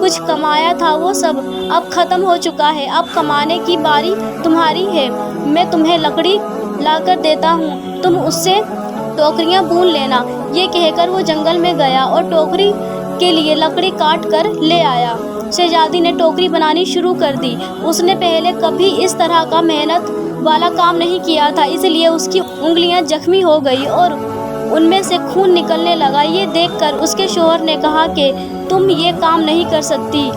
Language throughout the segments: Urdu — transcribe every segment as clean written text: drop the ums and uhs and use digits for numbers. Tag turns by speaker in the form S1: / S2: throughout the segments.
S1: کچھ کمایا تھا وہ سب اب ختم ہو چکا ہے، اب کمانے کی باری تمہاری ہے، میں تمہیں لکڑی لا کر دیتا ہوں، تم اس سے ٹوکریاں بون لینا۔ یہ کہہ کر وہ جنگل میں گیا اور ٹوکری کے لیے لکڑی کاٹ کر لے آیا۔ شہزادی نے ٹوکری بنانی شروع کر دی۔ اس نے پہلے کبھی اس طرح کا محنت والا کام نہیں کیا تھا، اس لیے اس کی انگلیاں زخمی ہو گئی اور ان میں سے خون نکلنے لگا۔ یہ دیکھ کر اس کے شوہر نے کہا کہ تم یہ کام نہیں کر سکتی،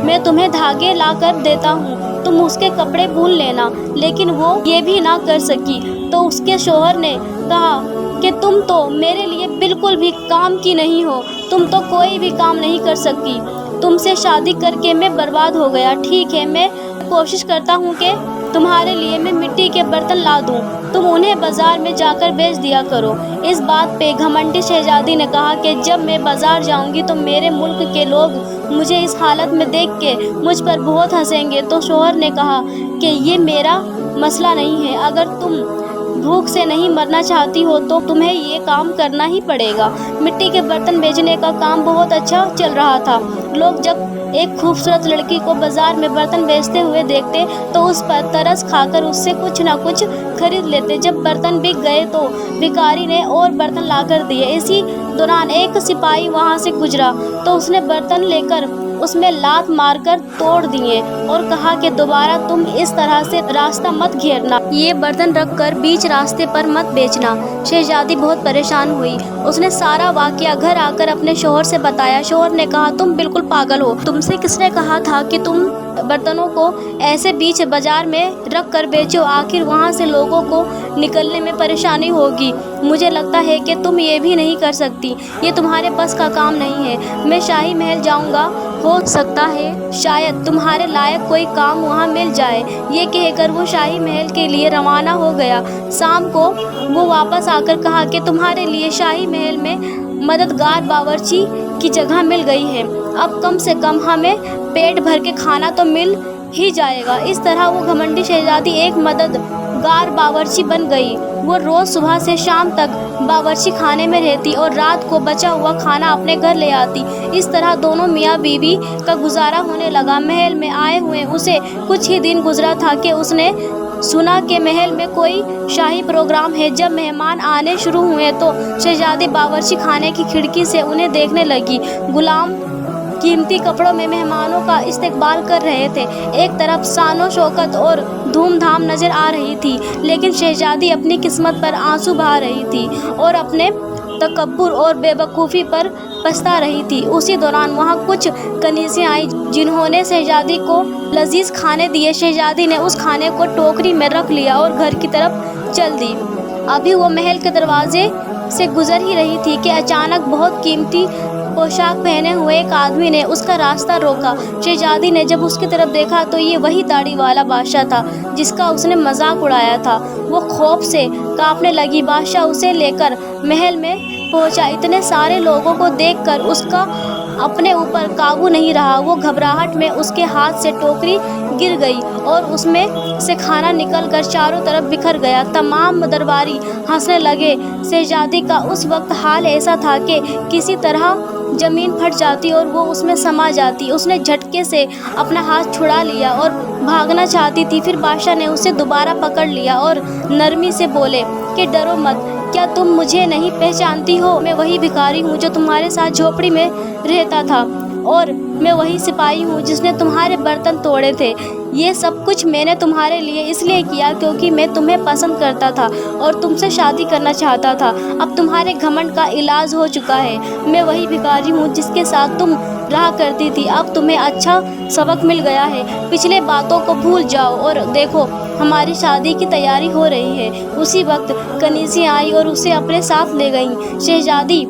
S1: میں تمہیں دھاگے لا کر دیتا ہوں، تم اس کے کپڑے بون لینا۔ لیکن وہ یہ بھی نہ کر سکی تو اس کے شوہر نے کہا کہ تم تو میرے لیے بالکل بھی کام کی نہیں ہو، تم تو کوئی بھی کام نہیں کر سکتی، تم سے شادی کر کے میں برباد ہو گیا۔ ٹھیک ہے، میں کوشش کرتا ہوں کہ تمہارے لیے میں مٹی کے برتن لا دوں، تم انہیں بازار میں جا کر بیچ دیا کرو۔ اس بات پہ گھمنڈی شہزادی نے کہا کہ جب میں بازار جاؤں گی تو میرے ملک کے لوگ مجھے اس حالت میں دیکھ کے مجھ پر بہت ہنسیں گے۔ تو شوہر نے کہا کہ یہ میرا مسئلہ نہیں ہے، اگر تم بھوک سے نہیں مرنا چاہتی ہو تو تمہیں یہ کام کرنا ہی پڑے گا۔ مٹی کے برتن بیچنے کا کام بہت اچھا چل رہا تھا۔ لوگ جب ایک خوبصورت لڑکی کو بازار میں برتن بیچتے ہوئے دیکھتے تو اس پر ترس کھا کر اس سے کچھ نہ کچھ خرید لیتے۔ جب برتن بک گئے تو بھکاری نے اور برتن لا کر دیے۔ اسی دوران ایک سپاہی وہاں سے گزرا تو اس نے برتن لے کر اس میں لات مار کر توڑ دیے اور کہا کہ دوبارہ تم اس طرح سے راستہ مت گھیرنا، یہ برتن رکھ کر بیچ راستے پر مت بیچنا۔ شہزادی بہت پریشان ہوئی، اس نے سارا واقعہ گھر آ کر اپنے شوہر سے بتایا۔ شوہر نے کہا تم بالکل پاگل ہو، تم سے کس نے کہا تھا کہ تم برتنوں کو ایسے بیچ بازار میں رکھ کر بیچو، آخر وہاں سے لوگوں کو نکلنے میں پریشانی ہوگی۔ مجھے لگتا ہے کہ تم یہ بھی نہیں کر سکتی، یہ تمہارے بس کا کام نہیں ہے۔ میں شاہی محل جاؤں گا، ہو سکتا ہے شاید تمہارے لائق کوئی کام وہاں مل جائے۔ یہ کہہ کر وہ شاہی محل کے لیے روانہ ہو گیا۔ شام کو وہ واپس آ کر کہا کہ تمہارے لیے شاہی محل میں مددگار باورچی کی جگہ مل گئی ہے، اب کم سے کم ہمیں پیٹ بھر کے کھانا تو مل ہی جائے گا۔ اس طرح وہ گھمنڈی شہزادی ایک مددگار باورچی بن گئی۔ وہ روز صبح سے شام تک باورچی خانے میں رہتی اور رات کو بچا ہوا کھانا اپنے گھر لے آتی۔ اس طرح دونوں میاں بیوی کا گزارا ہونے لگا۔ محل میں آئے ہوئے اسے کچھ ہی دن گزرا تھا کہ اس نے سنا کہ محل میں کوئی شاہی پروگرام ہے۔ جب مہمان آنے شروع ہوئے تو شہزادی باورچی خانے کی کھڑکی سے انہیں دیکھنے لگی۔ غلام قیمتی کپڑوں میں مہمانوں کا استقبال کر رہے تھے، ایک طرف شان و شوکت اور دھوم دھام نظر آ رہی تھی، لیکن شہزادی اپنی قسمت پر آنسو بہا رہی تھی اور اپنے تکبر اور بے وقوفی پر پچھتا رہی تھی۔ اسی دوران وہاں کچھ کنیزیاں آئیں جنہوں نے شہزادی کو لذیذ کھانے دیے۔ شہزادی نے اس کھانے کو ٹوکری میں رکھ لیا اور گھر کی طرف چل دی۔ ابھی وہ محل کے دروازے سے گزر ہی رہی تھی کہ اچانک بہت قیمتی پوشاک پہنے ہوئے ایک آدمی نے اس کا راستہ روکا۔ شہزادی نے جب اس کی طرف دیکھا تو یہ وہی داڑھی والا بادشاہ تھا جس کا اس نے مذاق اڑایا تھا۔ وہ خوف سے کانپنے لگی۔ بادشاہ اسے لے کر محل میں پہنچا۔ اتنے سارے لوگوں کو دیکھ کر اس کا اپنے اوپر قابو نہیں رہا۔ وہ گھبراہٹ میں اس کے ہاتھ سے ٹوکری گر گئی اور اس میں سے کھانا نکل کر چاروں طرف بکھر گیا۔ تمام درباری ہنسنے لگے۔ شہزادی کا اس وقت حال ایسا تھا کہ کسی طرح زمین پھٹ جاتی اور وہ اس میں سما جاتی۔ اس نے جھٹکے سے اپنا ہاتھ چھڑا لیا اور بھاگنا چاہتی تھی، پھر بادشاہ نے اسے دوبارہ پکڑ لیا اور نرمی سے بولے کہ ڈرو مت، کیا تم مجھے نہیں پہچانتی ہو؟ میں وہی بھکاری ہوں جو تمہارے ساتھ جھوپڑی میں رہتا تھا، اور میں وہی سپاہی ہوں جس نے تمہارے برتن توڑے تھے۔ یہ سب کچھ میں نے تمہارے لیے اس لیے کیا کیونکہ میں تمہیں پسند کرتا تھا اور تم سے شادی کرنا چاہتا تھا۔ اب تمہارے گھمنڈ کا علاج ہو چکا ہے۔ میں وہی بھکاری ہوں جس کے ساتھ تم رہا کرتی تھی۔ اب تمہیں اچھا سبق مل گیا ہے، پچھلے باتوں کو بھول جاؤ اور دیکھو ہماری شادی کی تیاری ہو رہی ہے۔ اسی وقت کنیزیاں آئی اور اسے اپنے ساتھ لے گئیں۔ شہزادی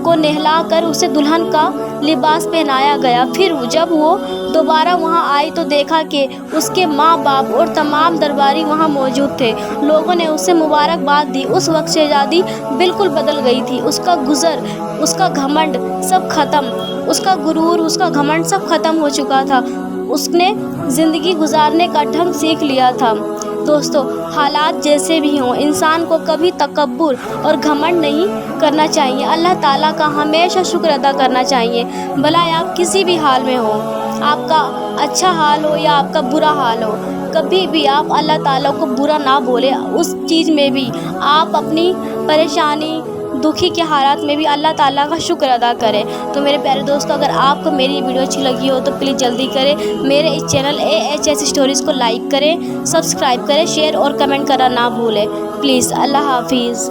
S1: کو نہلا کر اسے دلہن کا لباس پہنایا گیا۔ پھر جب وہ دوبارہ وہاں آئی تو دیکھا کہ اس کے ماں باپ اور تمام درباری وہاں موجود تھے۔ لوگوں نے اسے مبارکباد دی۔ اس وقت شہزادی بالکل بدل گئی تھی۔ اس کا گزر، اس کا گھمنڈ سب ختم، اس کا غرور، اس کا گھمنڈ سب ختم ہو چکا تھا۔ اس نے زندگی گزارنے کا ڈھنگ سیکھ لیا تھا۔ دوستو حالات جیسے بھی ہوں انسان کو کبھی تکبر اور گھمنڈ نہیں کرنا چاہیے۔ اللہ تعالیٰ کا ہمیشہ شکر ادا کرنا چاہیے، بھلا آپ کسی بھی حال میں ہو، آپ کا اچھا حال ہو یا آپ کا برا حال ہو، کبھی بھی آپ اللہ تعالیٰ کو برا نہ بولے۔ اس چیز میں بھی آپ اپنی پریشانی دکھی کے حالات میں بھی اللہ تعالیٰ کا شکر ادا کریں۔ تو میرے پیارے دوستو اگر آپ کو میری ویڈیو اچھی لگی ہو تو پلیز جلدی کریں میرے اس چینل AHS اسٹوریز کو لائک کریں، سبسکرائب کریں، شیئر اور کمنٹ کرنا نہ بھولیں پلیز۔ اللہ حافظ۔